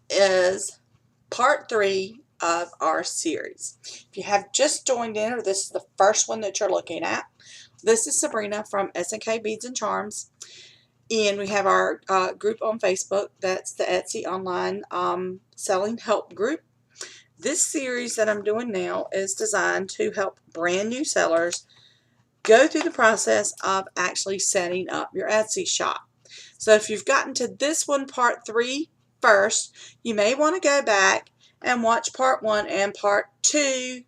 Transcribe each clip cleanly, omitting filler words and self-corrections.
is part 3 of our series. If you have just joined in, or this is the first one that you're looking at, this is Sabrina from S&K Beads and Charms, and we have our group on Facebook. That's the Etsy online selling help group. This series that I'm doing now is designed to help brand new sellers go through the process of actually setting up your Etsy shop. So if you've gotten to this one, part 3 first, you may want to go back and watch part 1 and part 2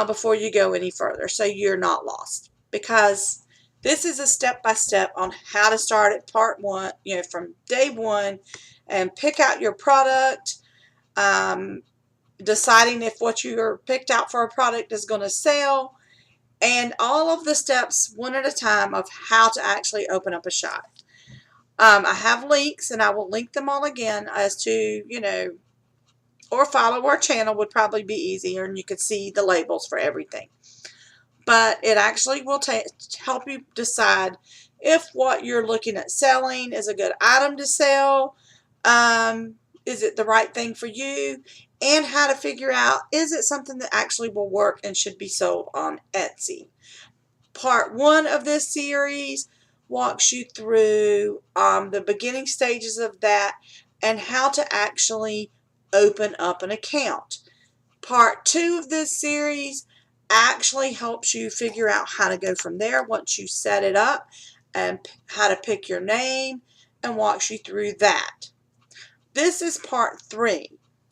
before you go any further, so you're not lost, because this is a step-by-step on how to start at part 1, from day 1, and pick out your product, deciding if what you're picked out for a product is going to sell, and all of the steps one at a time of how to actually open up a shop. I have links, and I will link them all again as to, or follow our channel would probably be easier, and you could see the labels for everything. But it actually will help you decide if what you're looking at selling is a good item to sell, is it the right thing for you, and how to figure out, is it something that actually will work and should be sold on Etsy. Part 1 of this series walks you through the beginning stages of that and how to actually open up an account. Part 2 of this series actually helps you figure out how to go from there once you set it up, and how to pick your name, and walks you through that. This is part 3,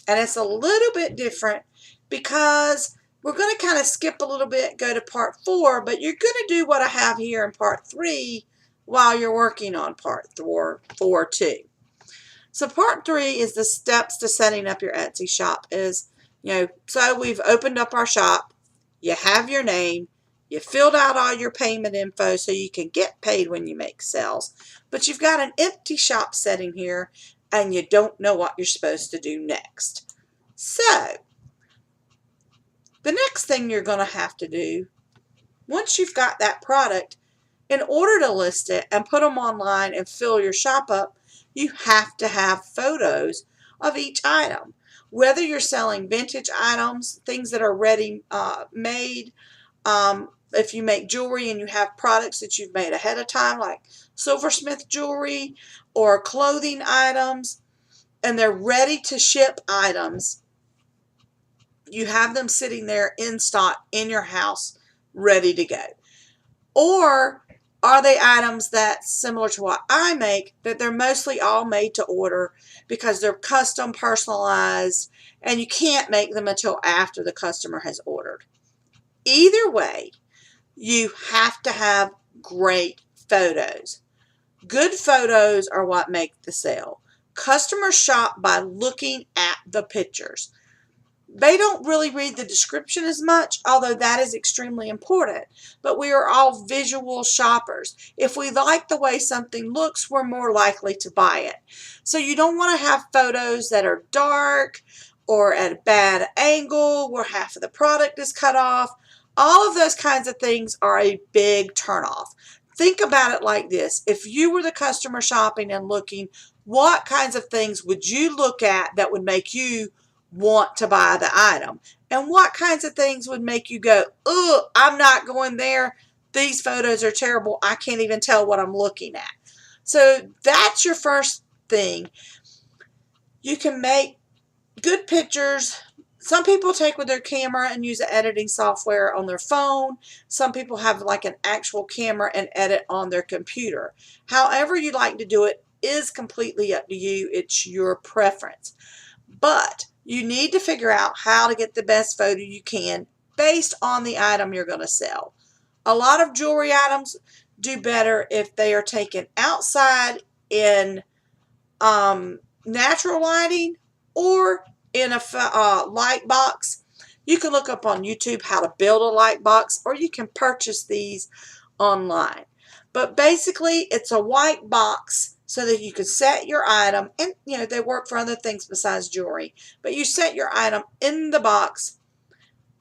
and it's a little bit different because we're going to kind of skip a little bit, go to part 4, but you're going to do what I have here in part 3 while you're working on part 4 too. So part 3 is the steps to setting up your Etsy shop. So we've opened up our shop, you have your name, you filled out all your payment info so you can get paid when you make sales, but you've got an empty shop setting here and you don't know what you're supposed to do next. So the next thing you're going to have to do, once you've got that product, in order to list it and put them online and fill your shop up, you have to have photos of each item. Whether you're selling vintage items, things that are ready made, if you make jewelry and you have products that you've made ahead of time, like silversmith jewelry or clothing items, and they're ready to ship items, you have them sitting there in stock in your house, ready to go. Or are they items that's similar to what I make, that they're mostly all made to order because they're custom, personalized, and you can't make them until after the customer has ordered? Either way, you have to have great photos. Good photos are what make the sale. Customers shop by looking at the pictures. They don't really read the description as much, although that is extremely important. But we are all visual shoppers. If we like the way something looks, we're more likely to buy it. So you don't want to have photos that are dark or at a bad angle where half of the product is cut off. All of those kinds of things are a big turnoff. Think about it like this. If you were the customer shopping and looking, what kinds of things would you look at that would make you want to buy the item? And what kinds of things would make you go, "Ugh, I'm not going there. These photos are terrible. I can't even tell what I'm looking at." So that's your first thing. You can make good pictures. Some people take with their camera and use the editing software on their phone. Some people have like an actual camera and edit on their computer. However you like to do it is completely up to you. It's your preference. But you need to figure out how to get the best photo you can based on the item you're going to sell. A lot of jewelry items do better if they are taken outside in natural lighting or in a light box. You can look up on YouTube how to build a light box, or you can purchase these online. But basically, it's a white box so that you can set your item, and they work for other things besides jewelry, but you set your item in the box,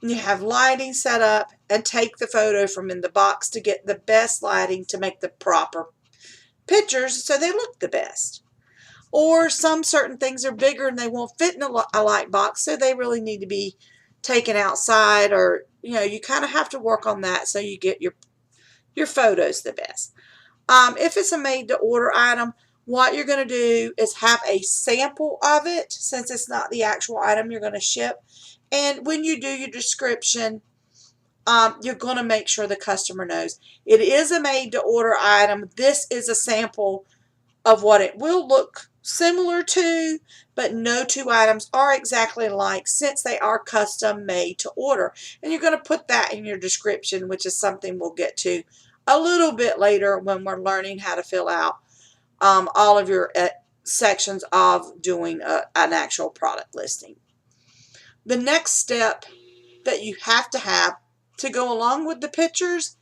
and you have lighting set up, and take the photo from in the box to get the best lighting to make the proper pictures so they look the best. or some certain things are bigger and they won't fit in a light box, so they really need to be taken outside, or you kind of have to work on that so you get your photos the best. If it's a made to order item, what you're going to do is have a sample of it, since it's not the actual item you're going to ship. And when you do your description, you're going to make sure the customer knows it is a made to order item. This is a sample of what it will look similar to, but no two items are exactly alike since they are custom made to order. And you're going to put that in your description, which is something we'll get to a little bit later when we're learning how to fill out all of your sections of doing an actual product listing. The next step that you have to go along with the pictures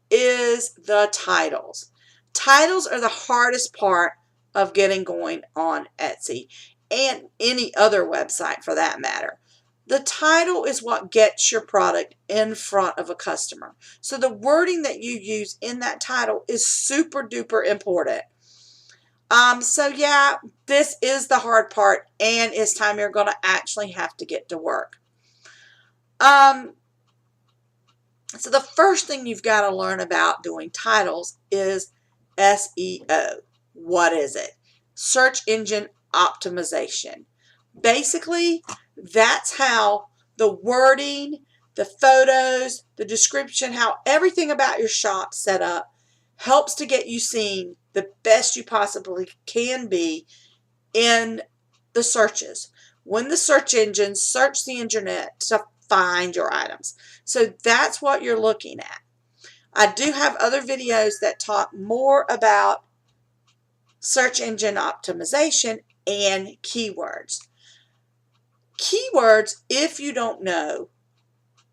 is the titles. Titles are the hardest part of getting going on Etsy and any other website for that matter. The title is what gets your product in front of a customer. So the wording that you use in that title is super duper important. So yeah, this is the hard part, and it's time you're going to actually have to get to work. So the first thing you've got to learn about doing titles is SEO. What is it? Search engine optimization. Basically, that's how the wording, the photos, the description, how everything about your shop set up helps to get you seen the best you possibly can be in the searches. When the search engines search the internet to find your items. So that's what you're looking at. I do have other videos that talk more about search engine optimization and keywords. Keywords, if you don't know,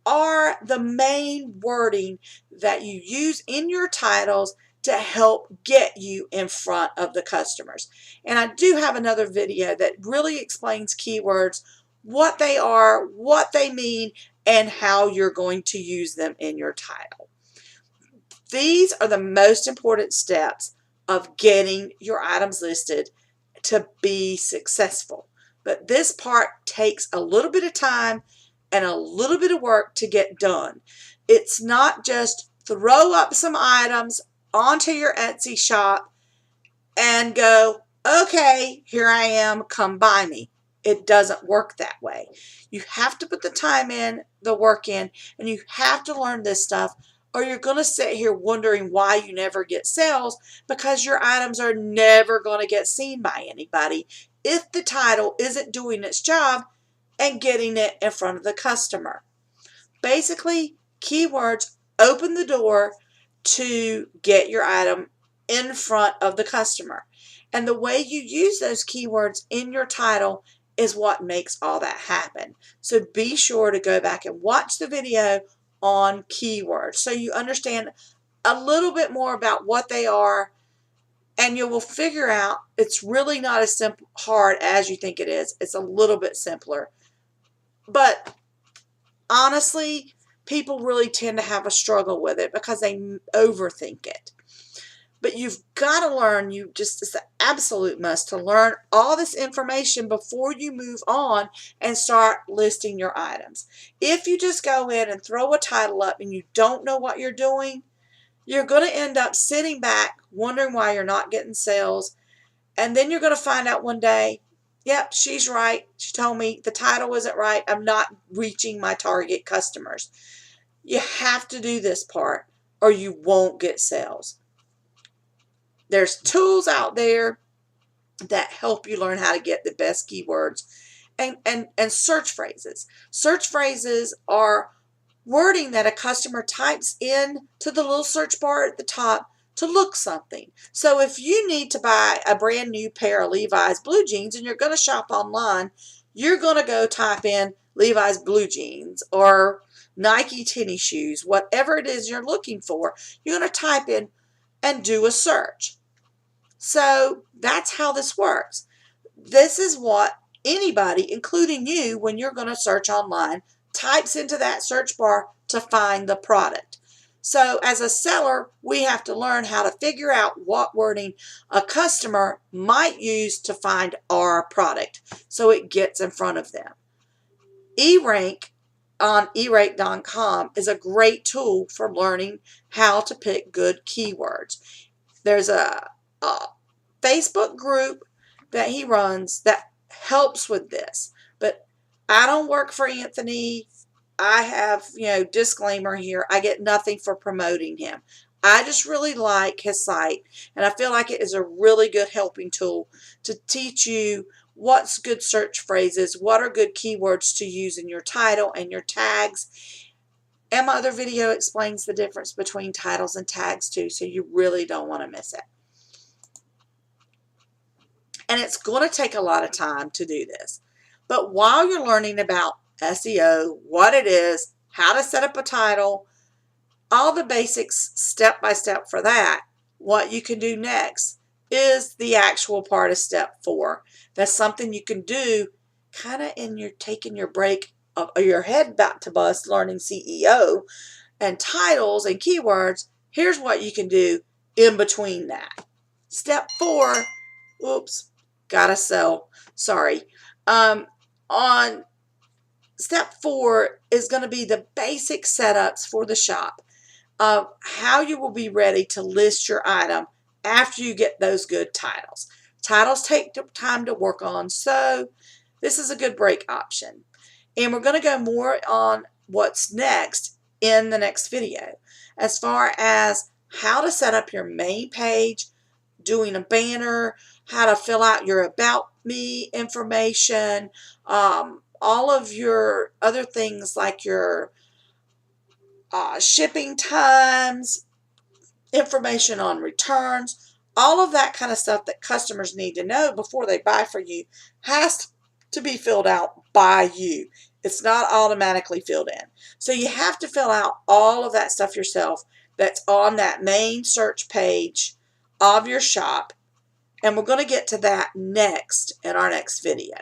are the main wording that you use in your titles to help get you in front of the customers. And I do have another video that really explains keywords, what they are, what they mean, and how you're going to use them in your title. These are the most important steps of getting your items listed to be successful. But this part takes a little bit of time and a little bit of work to get done. It's not just throw up some items onto your Etsy shop and go, okay, here I am, come buy me. It doesn't work that way. You have to put the time in, the work in, and you have to learn this stuff, or you're going to sit here wondering why you never get sales, because your items are never going to get seen by anybody if the title isn't doing its job and getting it in front of the customer. Basically, keywords open the door to get your item in front of the customer. And the way you use those keywords in your title is what makes all that happen. So be sure to go back and watch the video on keywords so you understand a little bit more about what they are, and you will figure out it's really not as hard as you think it is. It's a little bit simpler. But honestly, people really tend to have a struggle with it because they overthink it. But you've got to learn, it's an absolute must to learn all this information before you move on and start listing your items. If you just go in and throw a title up and you don't know what you're doing, you're going to end up sitting back wondering why you're not getting sales. And then you're going to find out one day, yep, she's right. She told me the title isn't right. I'm not reaching my target customers. You have to do this part or you won't get sales. There's tools out there that help you learn how to get the best keywords and search phrases. Search phrases are wording that a customer types in to the little search bar at the top to look something. So if you need to buy a brand new pair of Levi's blue jeans and you're going to shop online, you're going to go type in Levi's blue jeans or Nike tennis shoes, whatever it is you're looking for, you're going to type in and do a search. So that's how this works. This is what anybody, including you, when you're going to search online, types into that search bar to find the product. So as a seller, we have to learn how to figure out what wording a customer might use to find our product so it gets in front of them. Erank on erank.com is a great tool for learning how to pick good keywords. There's a Facebook group that he runs that helps with this, but I don't work for Anthony. I have, disclaimer here, I get nothing for promoting him. I just really like his site, and I feel like it is a really good helping tool to teach you what's good search phrases, what are good keywords to use in your title and your tags. And my other video explains the difference between titles and tags too, so you really don't want to miss it. And it's going to take a lot of time to do this. But while you're learning about SEO, what it is, how to set up a title, all the basics step by step for that, what you can do next is the actual part of step 4. That's something you can do kind of in your taking your break of your head back to bust learning CEO and titles and keywords. Here's what you can do in between that. Step 4, oops, gotta sell, sorry. On step 4 is going to be the basic setups for the shop of how you will be ready to list your item after you get those good titles. Titles take time to work on, so this is a good break option. And we're going to go more on what's next in the next video, as far as how to set up your main page, doing a banner, how to fill out your About Me information, all of your other things like your shipping times, information on returns, all of that kind of stuff that customers need to know before they buy for you has to be filled out by you. It's not automatically filled in. So you have to fill out all of that stuff yourself that's on that main search page of your shop. And we're going to get to that next in our next video.